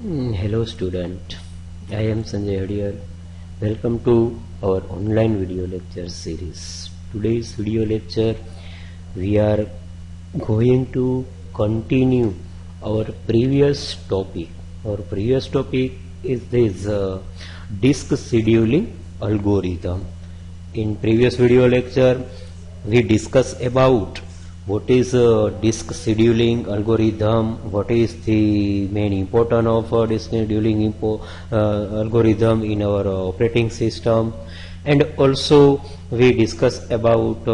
Hello student, I am Sanjay Hadiar. Welcome to our online video lecture series. Today's video lecture we are going to continue our previous topic. Our previous topic is this disk scheduling algorithm. In previous video lecture we discussed about what is disk scheduling algorithm, what is the main importance of disk scheduling algorithm in our operating system, and also we discuss about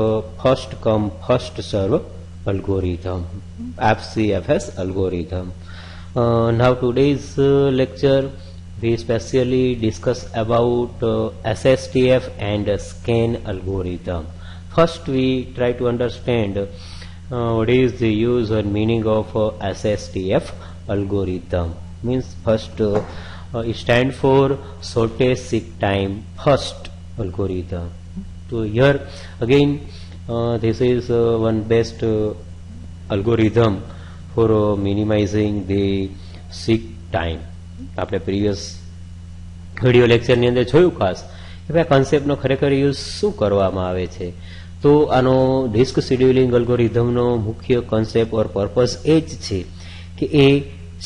first come first serve algorithm, FCFS algorithm. Now today's lecture we specially discuss about SSTF and scan algorithm. First we try to understand what is the use and meaning of SSTF algorithm. Means first it stands for shortest seek time first algorithm. So here again this is one best algorithm for minimizing the seek time. આપણે previous video લેક્ચરની અંદર જોયું ખાસ કે ભાઈ કોન્સેપ્ટનો ખરેખર use શું કરવામાં આવે છે. તો આનો ડિસ્ક શેડ્યુલિંગ એલ્ગોરિધમનો મુખ્ય કોન્સેપ્ટ ઓર પર્પઝ એ જ છે કે એ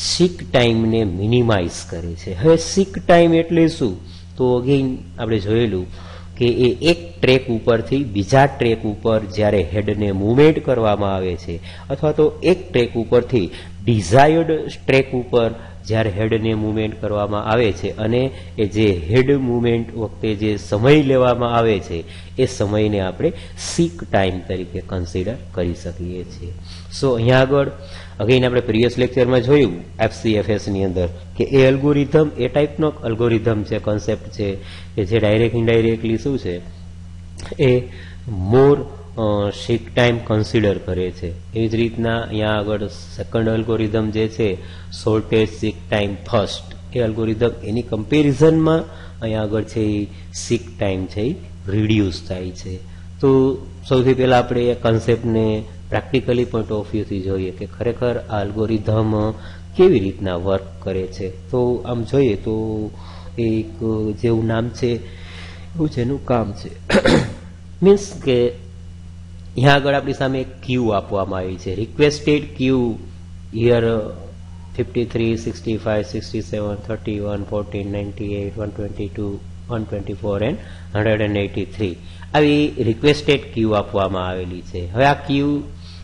સીક ટાઈમને મિનિમાઇઝ કરે છે. હવે સીક ટાઈમ એટલે શું? તો અગેઇન આપણે જોયેલું કે એ એક ટ્રેક ઉપરથી બીજા ટ્રેક ઉપર જ્યારે હેડને મૂવમેન્ટ કરવામાં આવે છે અથવા તો એક ટ્રેક ઉપરથી ડિઝાયર્ડ ટ્રેક ઉપર જ્યારે હેડને મૂવમેન્ટ કરવામાં આવે છે અને એ જે હેડ મૂવમેન્ટ વખતે જે સમય લેવામાં આવે છે એ સમયને આપણે સીક ટાઈમ તરીકે કન્સિડર કરી શકીએ છીએ. સો અહીંયા આગળ અગેઇન આપણે પ્રીવિયસ લેક્ચરમાં જોયું FCFSની અંદર કે એ એલ્ગોરિધમ એ ટાઈપનો એલ્ગોરિધમ છે, કોન્સેપ્ટ છે કે જે ડાયરેક્ટ ઇનડાયરેક્ટલી શું છે એ મોર સીક ટાઈમ કન્સિડર કરે છે. એવી જ રીતના અહીંયા આગળ સેકન્ડ એલ્ગોરિધમ જે છે શોર્ટેસ્ટ સીક ટાઈમ ફર્સ્ટ, એ એલ્ગોરિધમ એની કમ્પેરિઝનમાં અહીંયા આગળ છે એ સીક ટાઈમ છે એ રિડ્યુસ થાય છે. તો સૌથી પહેલાં આપણે એ કન્સેપ્ટને પ્રેક્ટિકલી પોઈન્ટ ઓફ વ્યૂથી જોઈએ કે ખરેખર આ એલ્ગોરિધમ કેવી રીતના વર્ક કરે છે. તો આમ જોઈએ તો એક જેવું નામ છે એવું જેનું કામ છે. મીન્સ કે અહીંયા આગળ આપણી સામે એક ક્યુ આપવામાં આવી છે, રિક્વેસ્ટેડ ક્યુ યર 53, 65, 67, 31, 14, 98, 122, 124 એન્ડ 183 આવી રિક્વેસ્ટેડ ક્યુ આપવામાં આવેલી છે. હવે આ ક્યુ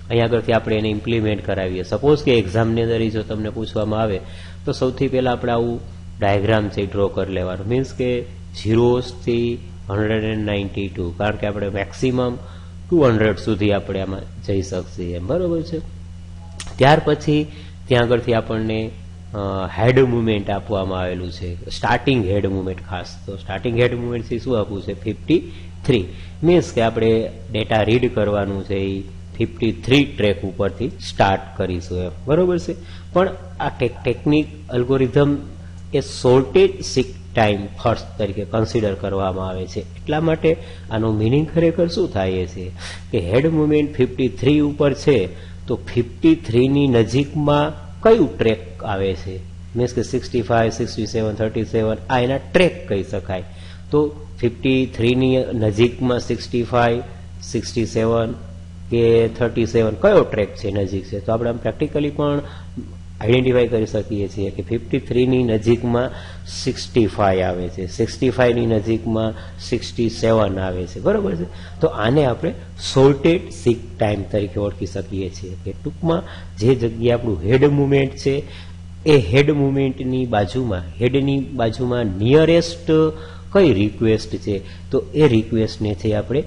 અહીંયા આગળથી આપણે એને ઇમ્પ્લિમેન્ટ કરાવીએ. સપોઝ કે એક્ઝામની અંદર જો તમને પૂછવામાં આવે તો સૌથી પહેલાં આપણે આવું ડાયાગ્રામ છે ડ્રો કરી લેવાનું. મીન્સ કે 0થી 192, કારણ કે આપણે મેક્સિમમ 200 સુધી આપણે આમાં જઈ શકીએ એમ, બરોબર છે. ત્યાર પછી ત્યાં આગળથી આપણને હેડ મુવમેન્ટ આપવામાં આવેલું છે, સ્ટાર્ટિંગ હેડ મુવમેન્ટ. ખાસ તો સ્ટાર્ટિંગ હેડ મુવમેન્ટથી શું આપવું છે 53. મીન્સ કે આપણે ડેટા રીડ કરવાનું છે એ 53 ટ્રેક ઉપરથી સ્ટાર્ટ કરીશું એમ, બરોબર છે. પણ આ ટેકનિક એલ્ગોરિધમ એ શોર્ટેજ સીક ટાઈમ ફર્સ્ટ તરીકે કન્સિડર કરવામાં આવે છે. એટલા માટે આનો મિનિંગ ખરેખર શું થાય છે કે હેડ મુવમેન્ટ 53 ઉપર છે તો 53ની નજીકમાં કયું ટ્રેક આવે છે, મીન્સ કે 65, 67, 37 આ એના ટ્રેક કહી શકાય. તો 53ની નજીકમાં 65, 67 કે 37 કયો ટ્રેક છે નજીક છે, તો આપણે આમ પ્રેક્ટિકલી પણ આઈડેન્ટિફાઈ કરી શકીએ છીએ કે 53ની નજીકમાં 65 આવે છે, 65ની નજીકમાં 67 આવે છે, બરોબર છે. તો આને આપણે શોર્ટેડ સીક ટાઈમ તરીકે ઓળખી શકીએ છીએ કે ટૂંકમાં જે જગ્યાએ આપણું હેડ મુવમેન્ટ છે એ હેડ મુવમેન્ટની બાજુમાં, હેડની બાજુમાં નિયરેસ્ટ કઈ રિક્વેસ્ટ છે તો એ રિક્વેસ્ટને છે આપણે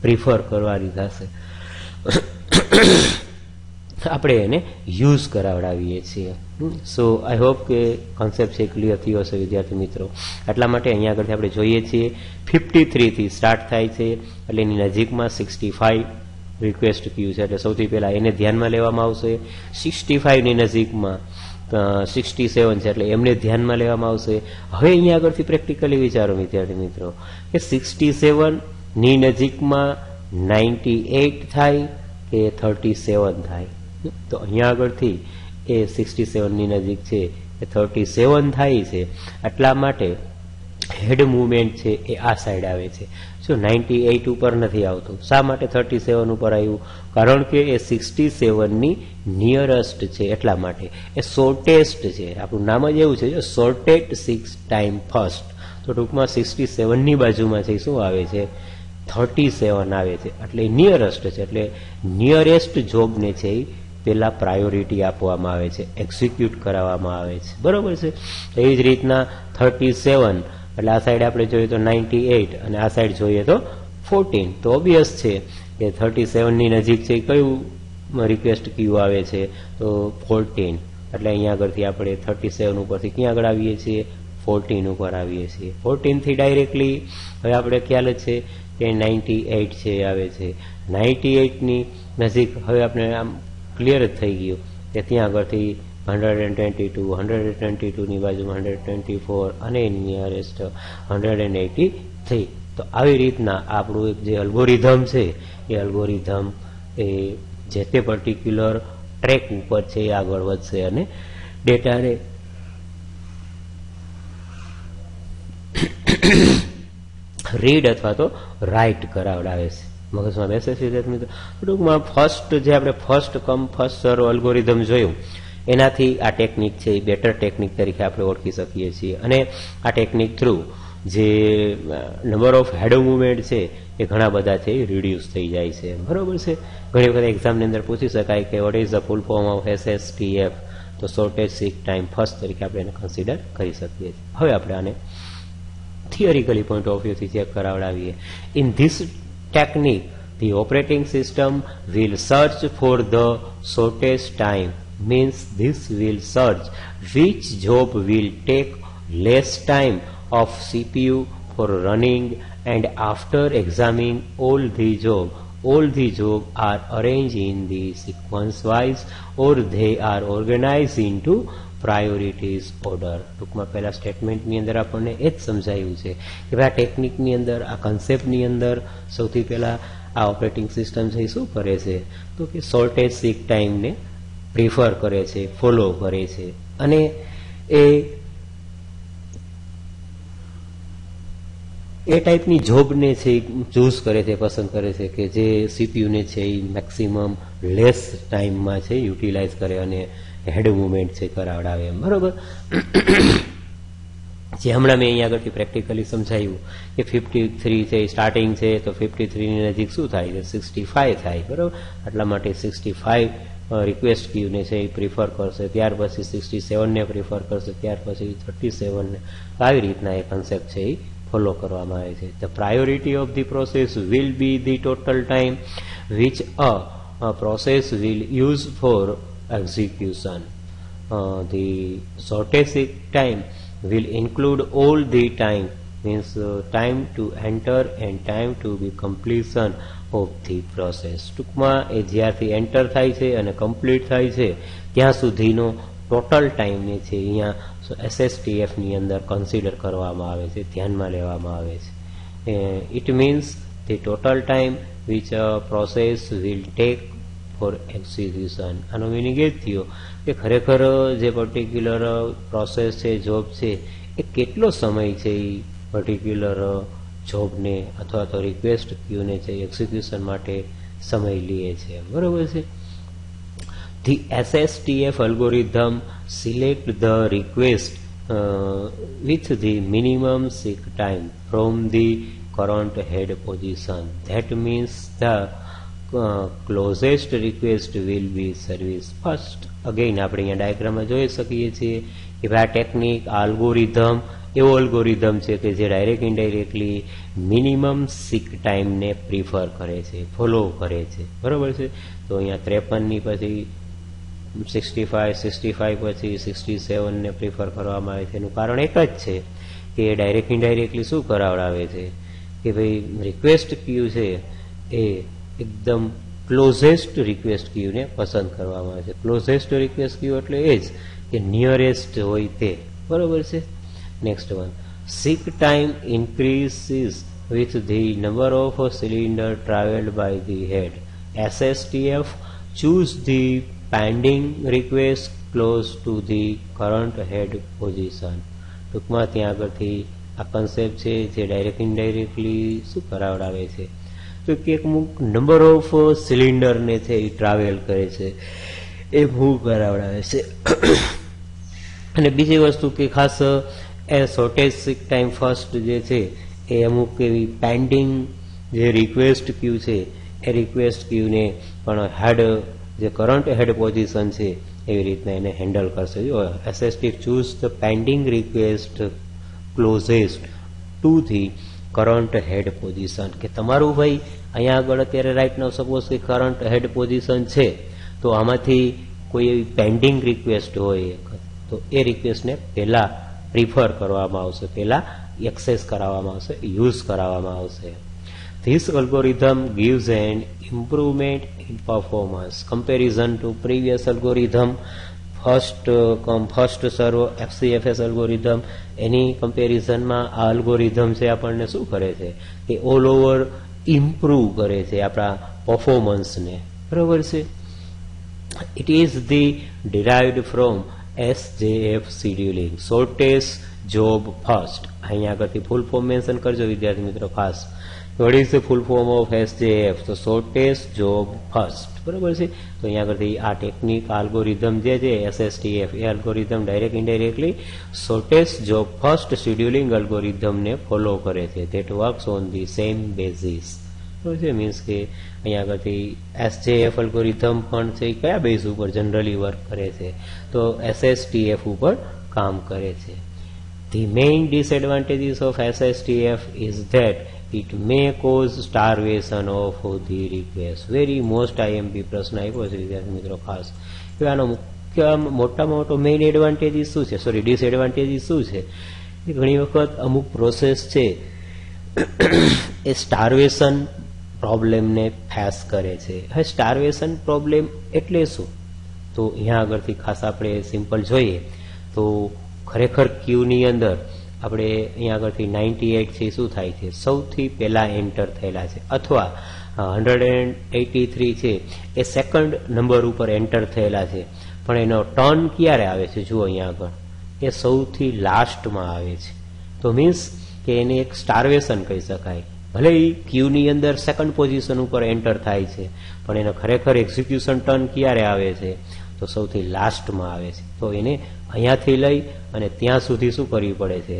પ્રિફર કરવાની થશે, આપણે એને યુઝ કરાવડાવીએ છીએ. સો આઈ હોપ કે કોન્સેપ્ટ છે ક્લિયર થયો હશે વિદ્યાર્થી મિત્રો. એટલા માટે અહીંયા આગળથી આપણે જોઈએ છીએ 53થી સ્ટાર્ટ થાય છે એટલે એની નજીકમાં 65 રિક્વેસ્ટ ક્યુ છે એટલે સૌથી પહેલાં એને ધ્યાનમાં લેવામાં આવશે. 65ની નજીકમાં 67 છે એટલે એમને ધ્યાનમાં લેવામાં આવશે. હવે અહીંયા આગળથી પ્રેક્ટિકલી વિચારો વિદ્યાર્થી મિત્રો કે 67ની નજીકમાં 98 થાય કે 37 થાય. તો અહીંયા આગળથી એ 67ની નજીક છે એ 37 થાય છે, એટલા માટે હેડ મુવમેન્ટ છે એ આ સાઈડ આવે છે. જો 98 ઉપર નથી આવતું. શા માટે 37 ઉપર આવ્યું? કારણ કે એ 67ની નિયરસ્ટ છે, એટલા માટે. એ શોર્ટેસ્ટ છે, આપણું નામ જ એવું છે, શોર્ટેડ 6 ટાઈમ ફર્સ્ટ. તો ટૂંકમાં 67ની બાજુમાં છે શું આવે છે? 37 આવે છે, એટલે નિયરેસ્ટ છે. એટલે નિયરેસ્ટ જોબને છે એ પેલા પ્રાયોરિટી આપવામાં આવે છે, એક્ઝિક્યુટ કરાવવામાં આવે છે. બરોબર છે. એવી જ રીતના 37, એટલે આ સાઈડ આપણે જોઈએ તો 98 અને આ સાઈડ જોઈએ તો 14. તો ઓબ્વિયસ છે કે 37ની નજીક છે કયું રિક્વેસ્ટ ક્યુ આવે છે? તો 14. એટલે અહીંયા આગળથી આપણે 37 ઉપરથી ક્યાં આગળ આવીએ છીએ? 14 ઉપર આવીએ છીએ. 14 થી ડાયરેક્ટલી હવે આપણે ખ્યાલ જ છે કે 98 છે આવે છે. 98ની નજીક હવે આપણે આમ ક્લિયર જ થઈ ગયું કે ત્યાં આગળથી 122, 122ની બાજુમાં 124 અને નિયરેસ્ટ 183. તો આવી રીતના આપણું એક જે અલ્ગોરિધમ છે એ અલ્ગોરિધમ એ જે તે પર્ટિક્યુલર ટ્રેક ઉપર છે એ આગળ વધશે અને ડેટાને રીડ અથવા તો રાઇટ કરાવડાવે છે. મગજમાં બેસે છે વિદ્યાર્થી મિત્રો? ટૂંકમાં ફર્સ્ટ જે આપણે ફર્સ્ટ કમ ફર્સ્ટ સર્વ અલ્ગોરિધમ જોયું એનાથી આ ટેકનિક છે એ બેટર ટેકનિક તરીકે આપણે ઓળખી શકીએ છીએ. અને આ ટેકનિક થ્રુ જે નંબર ઓફ હેડ મુવમેન્ટ છે એ ઘણા બધા છે એ રિડ્યુસ થઈ જાય છે. બરોબર છે. ઘણી વખત એક્ઝામની અંદર પૂછી શકાય કે what is the full form of SSTF? તો શોર્ટેજ સીક ટાઈમ ફર્સ્ટ તરીકે આપણે એને કન્સિડર કરી શકીએ છીએ. હવે આપણે આને theoretically point of view થી check કરાવડાવીએ. In this technique, the operating system will search for the shortest time. Means this will search which job will take less time of CPU for running, and after examining all the job are arranged in the sequence wise or they are organized into priorities order. ટૂંકમાં પહેલા સ્ટેટમેન્ટની અંદર આપણને એ જ સમજાયું છે કે ભાઈ આ ટેકનિકની અંદર, આ કન્સેપ્ટની અંદર સૌથી પહેલાં આ ઓપરેટિંગ સિસ્ટમ છે એ શું કરે છે? તો કે શોર્ટેજ સીક ટાઈમને પ્રિફર કરે છે, ફોલો કરે છે અને એ ટાઈપની જોબને છે એ ચૂઝ કરે છે, પસંદ કરે છે કે જે સીપીયુને છે એ મેક્સિમમ લેસ ટાઈમમાં છે યુટિલાઇઝ કરે અને હેડ મુવમેન્ટ છે કરાવડાવે એમ. બરોબર. જે હમણાં મેં અહીંયા આગળથી પ્રેક્ટિકલી સમજાયું કે 53 છે સ્ટાર્ટિંગ છે, તો 53ની નજીક શું થાય છે? 65 થાય. બરોબર. એટલા માટે 65 રિક્વેસ્ટ ક્યુને છે એ પ્રિફર કરશે, ત્યાર પછી 67ને પ્રિફર કરશે, ત્યાર પછી 37ને. આવી રીતના એ કન્સેપ્ટ છે એ ફોલો કરવામાં આવે છે. The priority of the process will be the total time which a process will use for execution. The shortest time will include all the time, means time to enter and time to be completion of the process. ટૂંકમાં એ જ્યારથી enter થાય છે અને complete થાય છે ત્યાં સુધીનો total ટાઈમને છે અહીંયા SSTFની અંદર કન્સિડર કરવામાં આવે છે, ધ્યાનમાં લેવામાં આવે છે. It means the total time which a process will take for execution. આનો મિનિંગ એ જ થયો કે ખરેખર જે પર્ટિક્યુલર પ્રોસેસ છે, જોબ છે, એ કેટલો સમય છે એ પર્ટિક્યુલર જોબને અથવા તો રિક્વેસ્ટ ક્યુને છે એક્ઝિક્યુશન માટે સમય લે છે. બરોબર છે. The SSTF algorithm select the request with the minimum seek time from the current head position. That means the closest request will be serviced first. Again આપણે અહીંયા ડાયાગ્રામમાં જોઈ શકીએ છીએ કે ભાઈ આ ટેકનિક, આ અલ્ગોરિધમ એવો અલ્ગોરિધમ છે કે જે ડાયરેક્ટ ઇનડાયરેક્ટલી મિનિમમ સીક ટાઈમને પ્રિફર કરે છે, ફોલો કરે છે. બરોબર છે. તો અહીંયા 53ની પછી 65 પછી 67ને પ્રિફર કરવામાં આવે છે. એનું કારણ એક જ છે કે ડાયરેક્ટ ઇનડાયરેક્ટલી શું કરાવડાવે છે કે ભાઈ રિક્વેસ્ટ ક્યુ છે એ એકદમ ક્લોઝેસ્ટ રિક્વેસ્ટ ક્યુને પસંદ કરવામાં આવે છે. ક્લોઝેસ્ટ રિક્વેસ્ટ ક્યુ એટલે એ જ કે નિયરેસ્ટ હોય તે. બરોબર છે. Next one, seek time increases with the number of cylinder travelled by the head. SSTF choose the pending request close to the current head position. ટૂંકમાં ત્યાં આગળથી આ કન્સેપ્ટ છે જે ડાયરેક્ટ ઇનડાયરેક્ટલી શું કરાવડાવે છે તો કે અમુક નંબર ઓફ સિલિન્ડરને છે એ ટ્રાવેલ કરે છે, એ મૂવ કરાવડાવે છે. અને બીજી વસ્તુ કે ખાસ એ શોર્ટેજ ટાઈમ ફર્સ્ટ જે છે એ અમુક એવી પેન્ડિંગ જે રિક્વેસ્ટ ક્યુ છે એ રિક્વેસ્ટ ક્યુને પણ હેડ જે કરંટ હેડ પોઝિશન છે એવી રીતના એને હેન્ડલ કરશે. જો SST choose the pending request closest to the current head position. કે તમારું ભાઈ અહીંયા આગળ અત્યારે રાઈટ નાઉ સપોઝ કે કરંટ હેડ પોઝિશન છે તો આમાંથી કોઈ એવી પેન્ડિંગ રિક્વેસ્ટ હોય તો એ રિક્વેસ્ટને પહેલા પ્રિફર કરવામાં આવશે, પહેલા એક્સેસ કરાવવામાં આવશે, યુઝ કરાવવામાં આવશે. This algorithm gives an improvement in performance comparison to previous algorithm. First સર્વ FCFS algorithm એની કમ્પેરિઝનમાં આ અલ્ગોરિધમ છે આપણને શું કરે છે કે ઓલ ઓવર ઇમ્પ્રૂવ કરે છે આપણા પરફોર્મન્સને. બરોબર છે. It is the derived from SJF scheduling, shortest job first. અહીંયા આગળથી ફૂલ ફોર્મ મેન્શન કરજો વિદ્યાર્થી મિત્રો ખાસ. What is the full form of SJF? તો શોર્ટેસ્ટ જોબ ફર્સ્ટ. બરોબર છે. તો અહીંયા આગળથી આ ટેકનિક આલ્ગોરિધમ જે છે SSTF એ algorithm direct indirectly shortest job first scheduling અલ્ગોરિધમને ફોલો કરે છે. That works on the same basis. બરોબર છે. મીન્સ કે અહીંયા આગળથી SJF અલ્ગોરિધમ પણ છે કયા બેઝ ઉપર જનરલી વર્ક કરે છે તો SSTF ઉપર કામ કરે છે. The main disadvantages of SSTF is that it may cause starvation of the request. Very most IMP પ્રશ્ન આપ્યો છે વિદ્યાર્થી મિત્રો ખાસ કે આનો મુખ્ય મોટામાં મોટો મેઇન એડવાન્ટેજીસ શું છે, સોરી ડિસએડવાન્ટેજીસ શું છે. ઘણી વખત અમુક પ્રોસેસ છે એ સ્ટાર્વેશન પ્રોબ્લેમને ફેસ કરે છે. હવે સ્ટાર્વેશન પ્રોબ્લેમ એટલે શું તો અહીંયા આગળથી ખાસ આપણે સિમ્પલ જોઈએ તો ખરેખર ક્યુની અંદર આપણે અહીંયા આગળથી 98 છે શું થાય છે સૌથી પહેલા એન્ટર થયેલા છે, અથવા 183 છે એ સેકન્ડ નંબર ઉપર એન્ટર થયેલા છે, પણ એનો ટર્ન ક્યારે આવે છે જુઓ અહીંયા આગળ એ સૌથી લાસ્ટમાં આવે છે. તો મીન્સ કે એને એક સ્ટાર્વેશન કહી શકાય. ભલે એ ક્યુની અંદર સેકન્ડ પોઝિશન ઉપર એન્ટર થાય છે પણ એનો ખરેખર એક્ઝિક્યુશન ટર્ન ક્યારે આવે છે તો સૌથી લાસ્ટમાં આવે છે. તો એને અહીંયાથી લઈ અને ત્યાં સુધી શું કરવી પડે છે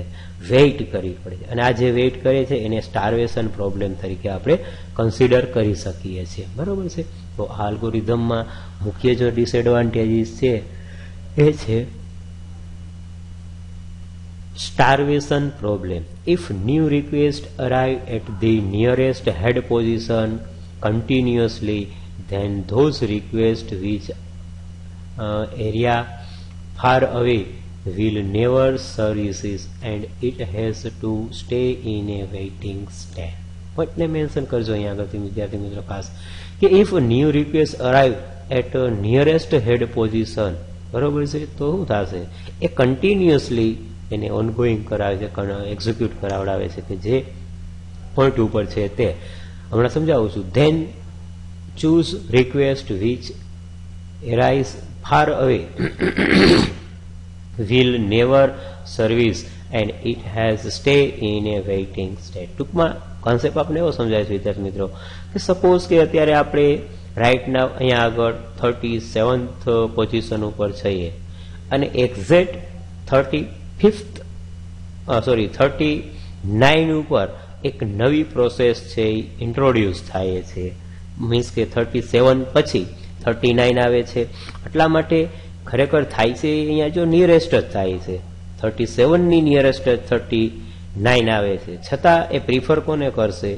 વેઇટ કરવી પડે છે. અને આ જે વેઇટ કરે છે એને સ્ટાર્વેશન પ્રોબ્લેમ તરીકે આપણે કન્સિડર કરી શકીએ છીએ. બરોબર છે. તો આ અલ્ગોરિધમમાં મુખ્ય જો ડિસએડવાન્ટેજીસ છે એ છે starvation problem. If new requests arrive at the nearest head position continuously, then those requests which area far away will never services and it has to stay in a waiting state. એટલે mention કરજો અહીંયા આગળથી વિદ્યાર્થી મિત્રો ખાસ કે if new request arrive at nearest head position, બરોબર છે, તો શું થશે એ કન્ટિન્યુઅસલી એને ઓનગોઈંગ કરાવે છે, એક્ઝિક્યુટ કરાવડાવે છે કે જે પોઈન્ટ ઉપર છે તે હમણાં સમજાવું છું. Then choose request which arise far away will never service and it has stay in a waiting state. ટૂંકમાં કોન્સેપ્ટ આપણે એવો સમજાય છે વિદ્યાર્થી મિત્રો કે સપોઝ કે અત્યારે આપણે રાઈટ નાવ અહીંયા આગળ 37th પોઝિશન ઉપર છીએ અને એક્ઝેક્ટ 39 ઉપર એક નવી પ્રોસેસ છે એ ઇન્ટ્રોડ્યુસ થાય છે. મીન્સ કે 37 પછી 39 આવે છે. એટલા માટે ખરેખર થાય છે અહીંયા જો નિયરેસ્ટ જ થાય છે 37 ની નિયરેસ્ટ જ 39 આવે છે, છતાં એ પ્રિફર કોને કરશે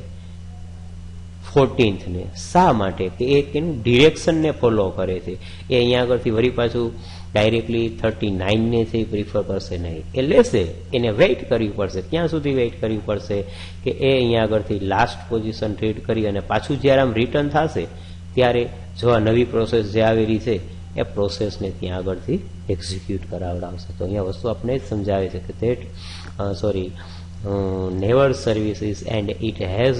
14th ને. શા માટે કે એ એનું ડિરેક્શનને ફોલો કરે છે. એ અહીંયા આગળથી વળી પાછું ડાયરેક્ટલી 39 ને છે પ્રિફર કરશે નહીં, એ લેશે, એને વેઇટ કરવી પડશે. ક્યાં સુધી વેઇટ કરવી પડશે કે એ અહીંયા આગળથી લાસ્ટ પોઝિશન રીડ કરી અને પાછું જ્યારે આમ રિટર્ન થશે ત્યારે જો આ નવી પ્રોસેસ જે આવેલી છે એ પ્રોસેસને ત્યાં આગળથી એક્ઝિક્યુટ કરાવડાવશે. તો અહીંયા વસ્તુ આપણે જ સમજાવે છે કે never services and it has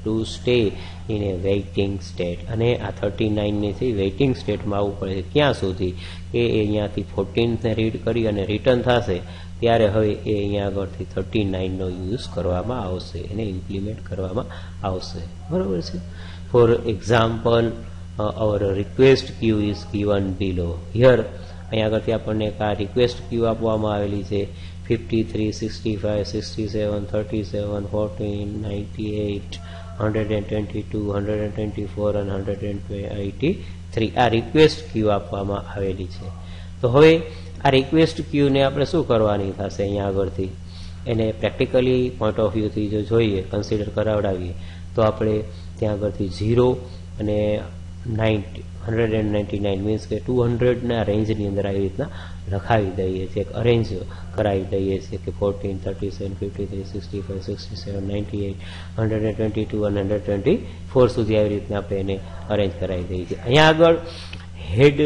to stay in a waiting state. અને આ 39 ને થી વેઇટિંગ સ્ટેટમાં આવવું પડે છે. ક્યાં સુધી કે અહીંયાથી 14ને રીડ કરી અને રિટર્ન થશે ત્યારે હવે એ અહીંયા આગળથી 39નો યુઝ કરવામાં આવશે, એને ઇમ્પ્લિમેન્ટ કરવામાં આવશે. બરાબર છે. For example our request queue is given below. Here અહીંયા આગળથી આપણને એક આ રિક્વેસ્ટ ક્યુ આપવામાં આવેલી છે 53, 65, 67, 37, 14, 98, 122, 124 અને 183 આ રિક્વેસ્ટ ક્યુ આપવામાં આવેલી છે. તો હવે આ રિક્વેસ્ટ ક્યુને આપણે શું કરવાની થશે અહીંયા આગળથી, એને પ્રેક્ટિકલી પોઈન્ટ ઓફ વ્યૂથી જો જોઈએ, કન્સિડર કરાવડાવીએ તો આપણે ત્યાં આગળથી 0 અને 199 મીન્સ કે 200ના રેન્જની અંદર આવી રીતના લખાવી દઈએ છીએ, એક અરેન્જ કરાવી દઈએ છીએ કે 14, 37, 53, 65, 67, 98, 122 અને 124 સુધી આવી રીતના આપણે એને અરેન્જ કરાવી દઈએ છીએ. અહીંયા આગળ હેડ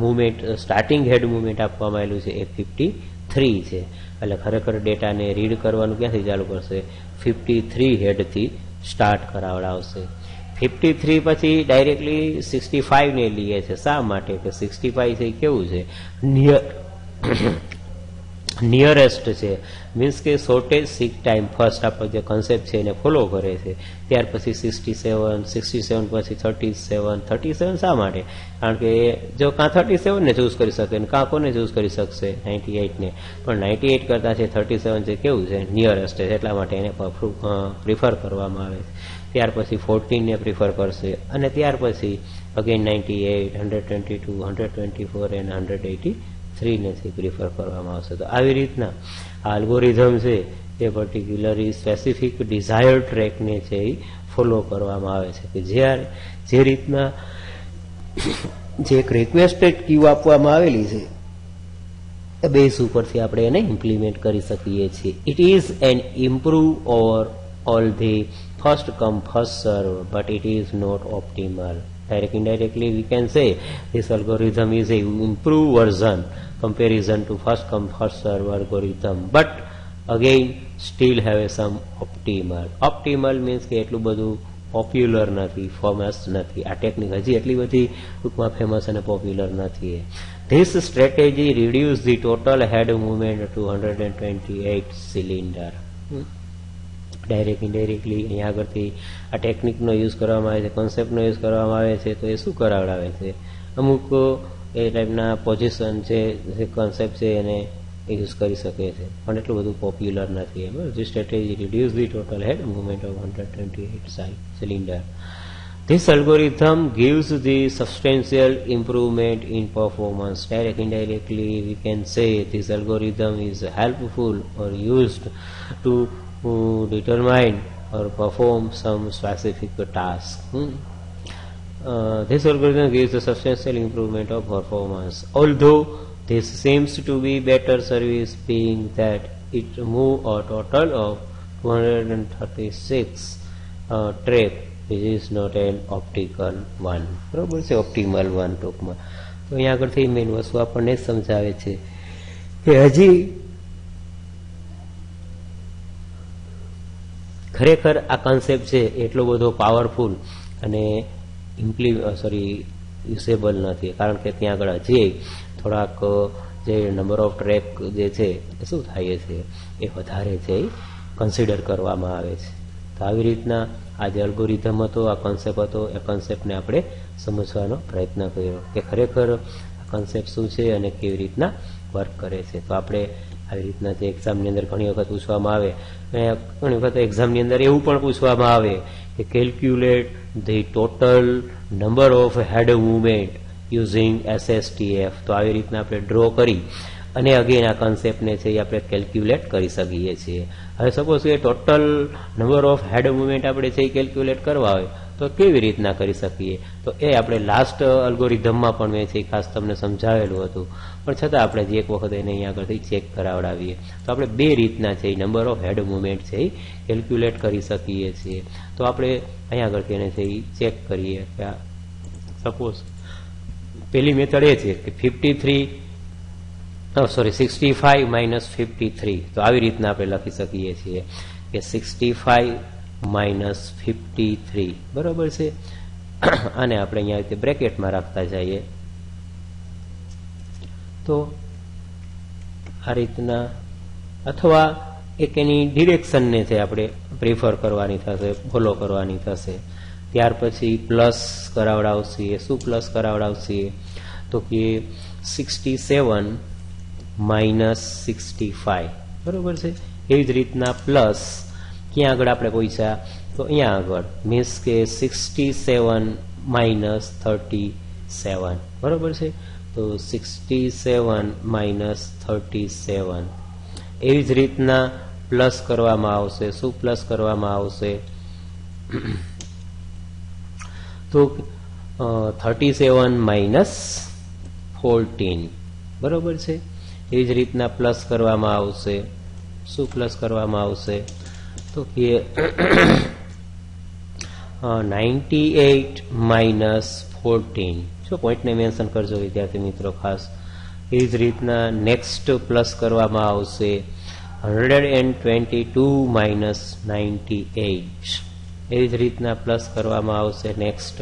મુવમેન્ટ, સ્ટાર્ટિંગ હેડ મુવમેન્ટ આપવામાં આવેલું છે એ 53 છે. એટલે ખરેખર ડેટાને રીડ કરવાનું ક્યાંથી ચાલુ કરશે, 53 હેડથી સ્ટાર્ટ કરાવડાવશે. 53 પછી ડાયરેક્ટલી 65 ને લઈએ છે. શા માટે કે 65 છે કેવું છે, નિયરેસ્ટ છે, મીન્સ કે શોર્ટેજ સીક ટાઈમ ફર્સ્ટ આપણો જે કન્સેપ્ટ છે એને ફોલો કરે છે. ત્યાર પછી 67 પછી 37 શા માટે, કારણ કે જો કાં 37 ને ચૂઝ કરી શકે ને કાં કોને ચૂઝ કરી શકશે 98 ને, પણ 98 કરતા છે 37 છે કેવું છે, નિયરેસ્ટ છે, એટલા માટે એને પ્રિફર કરવામાં આવે છે. ત્યાર પછી 14 ને પ્રિફર કરશે અને ત્યાર પછી અગેન 98, 122, 124 અને 183 ને પ્રિફર કરવામાં આવશે. તો આવી રીતના આ અલ્ગોરિધમ છે એ પર્ટિક્યુલરલી સ્પેસિફિક ડિઝાયર ટ્રેકને છે એ ફોલો કરવામાં આવે છે કે જે રીતના જે એક રિક્વેસ્ટેડ ક્યુ આપવામાં આવેલી છે એ બેઝ ઉપરથી આપણે એને ઇમ્પ્લિમેન્ટ કરી શકીએ છીએ. It is an improve over all the first come first serve, but it is not optimal. Indirectly we can say this algorithm is a improved version comparison to first come first serve algorithm, but again still have some optimal means કે એટલું બધું popular નથી, famous નથી. આ technique હજી એટલી બધી ટૂંકમાં ફેમસ અને પોપ્યુલર નથી. This strategy reduce the total head movement to 128 cylinder. Direct indirectly અહીંયા આગળથી આ ટેકનિકનો યુઝ કરવામાં આવે છે, કોન્સેપ્ટનો યુઝ કરવામાં આવે છે. તો એ શું કરાવડાવે છે, અમુક એ ટાઈપના પોઝિશન છે, જે કોન્સેપ્ટ છે એને યુઝ કરી શકે છે, પણ એટલું બધું પોપ્યુલર નથી. એમાં જે strategy reduce the total head movement of 128 cylinder. This algorithm gives the substantial improvement in performance. Direct indirectly we can say this algorithm is helpful or used to determine or perform some specific task. This algorithm gives a substantial improvement of performance. Although this seems to be better service, being that it move a total of 236 track, which is not an optical one. બરોબર છે, optimal one ટૂંકમાં. તો અહીંયા આગળથી main વસ્તુ આપણને સમજાવે છે કે હજી ખરેખર આ કન્સેપ્ટ છે એટલો બધો પાવરફુલ અને યુઝેબલ નથી, કારણ કે ત્યાં આગળ હજી થોડાક જે નંબર ઓફ ટ્રેક જે છે એ શું થાય છે એ વધારે છે કન્સિડર કરવામાં આવે છે. તો આવી રીતના આ જે અલ્ગોરિધમ હતો, આ કન્સેપ્ટ હતો, એ કન્સેપ્ટને આપણે સમજવાનો પ્રયત્ન કર્યો કે ખરેખર આ કન્સેપ્ટ શું છે અને કેવી રીતના વર્ક કરે છે. તો આપણે આવી રીતના જે એક્ઝામની અંદર ઘણી વખત પૂછવામાં આવે, ઘણી વખત એક્ઝામની અંદર એવું પણ પૂછવામાં આવે કે calculate the total number of head movement using SSTF. તો આવી રીતના આપણે ડ્રો કરી અને અગેન આ કન્સેપ્ટને છે એ આપણે કેલ્ક્યુલેટ કરી શકીએ છીએ. હવે સપોઝ કે total number of head movement આપણે છે એ કેલ્ક્યુલેટ કરવા હોય તો કેવી રીતના કરી શકીએ, તો એ આપણે લાસ્ટ અલ્ગોરિધમમાં પણ મેં છે ખાસ તમને સમજાવેલું હતું, પણ છતાં આપણે જે એક વખત એને અહીંયા આગળથી ચેક કરાવડાવીએ તો આપણે બે રીતના છે એ નંબર ઓફ હેડ મુવમેન્ટ છે એ કેલ્ક્યુલેટ કરી શકીએ છીએ. તો આપણે અહીંયા આગળથી એને છે એ ચેક કરીએ કે આ સપોઝ પેલી મેથડ એ છે કે 65 - 53. તો આવી રીતના આપણે લખી શકીએ છીએ કે 65 માઇનસ 53 બરોબર છે. અને આપણે અહીંયા રીતે બ્રેકેટમાં રાખતા જઈએ તો આ રીતના, અથવા એક એની ડિરેક્શનને છે આપણે પ્રિફર કરવાની થશે, ફોલો કરવાની થશે. ત્યાર પછી પ્લસ કરાવડાવશે. શું પ્લસ કરાવડાવશે તો કે 67 માઇનસ 65 બરોબર છે. એવી જ રીતના પ્લસ ક્યાં આગળ આપણે પહોંચ્યા તો અહીંયા આગળ, મીન્સ કે 67 માઇનસ 37 બરોબર છે. તો 67 માઇનસ 37 એવી જ રીતના પ્લસ કરવામાં આવશે. શું પ્લસ કરવામાં આવશે તો 37 માઇનસ 14 બરોબર છે. એવી જ રીતના પ્લસ કરવામાં આવશે. શું પ્લસ કરવામાં આવશે તો કે 98 માઇનસ 14. શું પોઈન્ટને મેન્શન કરજો વિદ્યાર્થી મિત્રો ખાસ. એવી જ રીતના નેક્સ્ટ પ્લસ કરવામાં આવશે 122 માઇનસ 98. એવી જ રીતના પ્લસ કરવામાં આવશે નેક્સ્ટ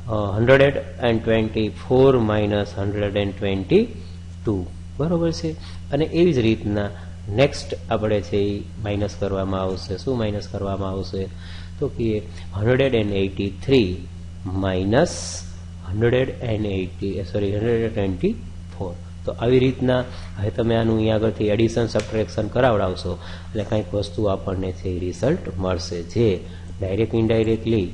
124 માઇનસ 122 બરોબર છે. અને એવી જ રીતના નેક્સ્ટ આપણે છે એ માઇનસ કરવામાં આવશે. શું માઇનસ કરવામાં આવશે તો કે 183 માઇનસ 124. તો આવી રીતના હવે તમે આનું અહીંયા આગળથી એડિશન સબટ્રેક્શન કરાવડાવશો એટલે કંઈક વસ્તુ આપણને છે એ રિઝલ્ટ મળશે, જે ડાયરેક્ટ ઇનડાયરેક્ટલી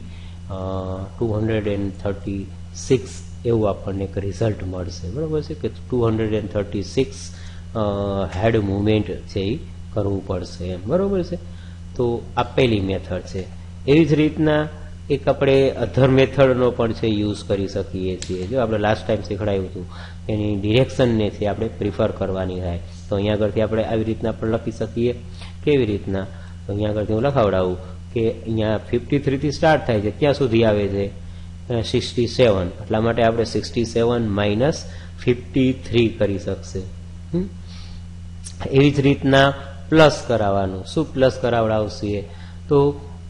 236 એવું આપણને એક રિઝલ્ટ મળશે બરાબર છે. કે 236 હેડ મુવમેન્ટ છે એ કરવું પડશે એમ બરાબર છે. તો આ પહેલી મેથડ છે. એવી જ રીતના એક આપણે અધર મેથડનો પણ છે યુઝ કરી શકીએ છીએ. જો આપણે લાસ્ટ ટાઈમ શીખવાડ્યું હતું એની ડિરેક્શનને છે આપણે પ્રિફર કરવાની થાય, તો અહીંયા આગળથી આપણે આવી રીતના પણ લખી શકીએ. કેવી રીતના તો અહીંયા આગળથી હું લખાવડાવું કે અહીંયા 53 થી સ્ટાર્ટ થાય છે, ક્યાં સુધી આવે છે 67, એટલા માટે આપણે 67 માઇનસ 53 કરી શકશે. એવી જ રીતના પ્લસ કરાવવાનું. શું પ્લસ કરાવડાવશે તો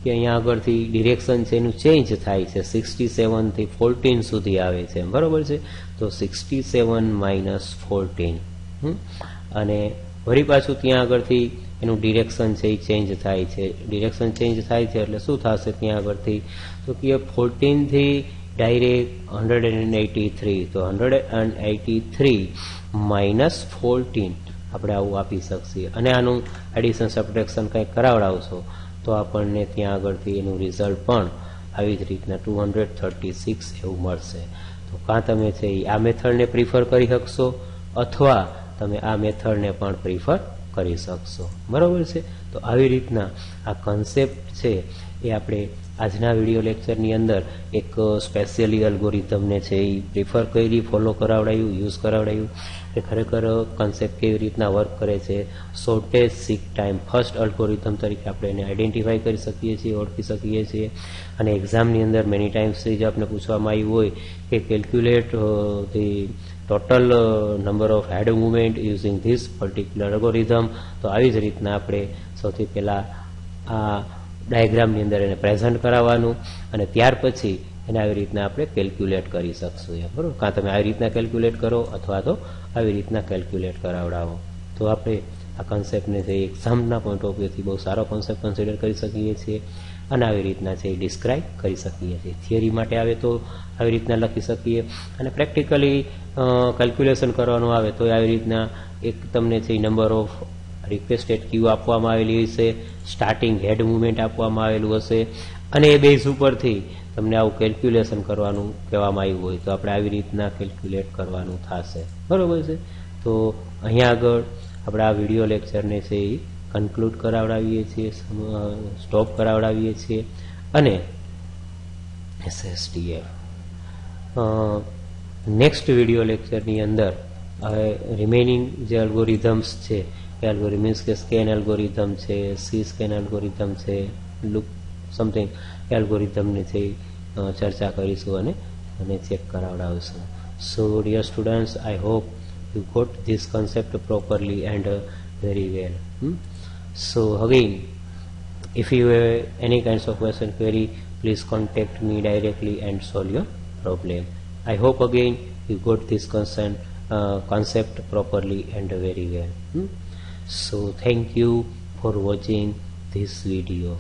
કે અહીંયા આગળથી ડિરેક્શન છે એનું ચેન્જ થાય છે, 67 થી 14 સુધી આવે છે બરોબર છે. તો 67 માઇનસ 14 અને વળી પાછું ત્યાં આગળથી એનું ડિરેક્શન છે એ ચેન્જ થાય છે. ડિરેક્શન ચેન્જ થાય છે એટલે શું થશે ત્યાં આગળથી તો કે 14 થી ડાયરેક્ટ 183. તો 183 માઇનસ 14 આપણે આવું આપી શકીએ. અને આનું એડિશન સબટ્રેક્શન કંઈક કરાવડાવશો તો આપણને ત્યાં આગળથી એનું રિઝલ્ટ પણ આવી જ રીતના 236 એવું મળશે. તો કાં તમે છે એ આ મેથડને પ્રિફર કરી શકશો અથવા તમે આ મેથડને પણ પ્રિફર કરી શકશો બરાબર છે. તો આવી રીતના આ કન્સેપ્ટ છે એ આપણે આજના વિડીયો લેક્ચરની અંદર એક સ્પેશિયલી અલ્ગોરિધમને છે એ પ્રિફર કરી, ફોલો કરાવડાયું, યુઝ કરાવડાયું કે ખરેખર કન્સેપ્ટ કેવી રીતના વર્ક કરે છે. શોર્ટેસ્ટ સીક ટાઈમ ફર્સ્ટ અલ્ગોરિધમ તરીકે આપણે એને આઈડેન્ટિફાઈ કરી શકીએ છીએ, ઓળખી શકીએ છીએ. અને એક્ઝામની અંદર મેની ટાઈમ્સ જે આપણે પૂછવામાં આવ્યું હોય કે calculate the total number of head movement using this particular algorithm. તો આવી જ રીતના આપણે સૌથી પહેલાં આ ડાયાગ્રામની અંદર એને પ્રેઝન્ટ કરાવવાનું અને ત્યાર પછી એને આવી રીતના આપણે કેલ્ક્યુલેટ કરી શકશું એમ બરાબર. કાં તમે આવી રીતના કેલ્ક્યુલેટ કરો અથવા તો આવી રીતના કેલ્ક્યુલેટ કરાવડાવો. તો આપણે આ કન્સેપ્ટને છે એક્ઝામના પોઈન્ટ ઓફ વ્યૂથી બહુ સારો કોન્સેપ્ટ કન્સિડર કરી શકીએ છીએ અને આવી રીતના છે એ ડિસ્ક્રાઇબ કરી શકીએ છીએ. થિયરી માટે આવે તો આવી રીતના લખી શકીએ અને પ્રેક્ટિકલી કેલ્ક્યુલેશન કરવાનું આવે તો આવી રીતના એક તમને છે નંબર ઓફ રિક્વેસ્ટેડ ક્યુ આપવામાં આવેલી હશે, સ્ટાર્ટિંગ હેડ મુવમેન્ટ આપવામાં આવેલું હશે અને એ બેઝ ઉપરથી તમને આવું કેલ્ક્યુલેશન કરવાનું કહેવામાં આવ્યું હોય તો આપણે આવી રીતના કેલ્ક્યુલેટ કરવાનું થશે બરાબર છે. તો અહીંયા આગળ આપણે આ વિડીયો લેક્ચરને છે એ કન્ક્લુડ કરાવડાવીએ છીએ, સ્ટોપ કરાવડાવીએ છીએ અને SSTF નેક્સ્ટ વિડીયો લેક્ચરની અંદર હવે રિમેનિંગ જે અલ્ગોરિધમ્સ છે એ મીન્સ કે સ્કેન એલ્ગોરિધમ છે, સી સ્કેન એલ્ગોરિધમ છે, લુક સમથિંગ એલ્ગોરિધમને છે ચર્ચા કરીશું અને ચેક કરાવડાવીશું. So dear students, I hope you got this concept properly and very well. So again If you have any kinds of question query, please contact me directly and solve your problem. I hope again you got this concept properly and very well. So thank you for watching this video.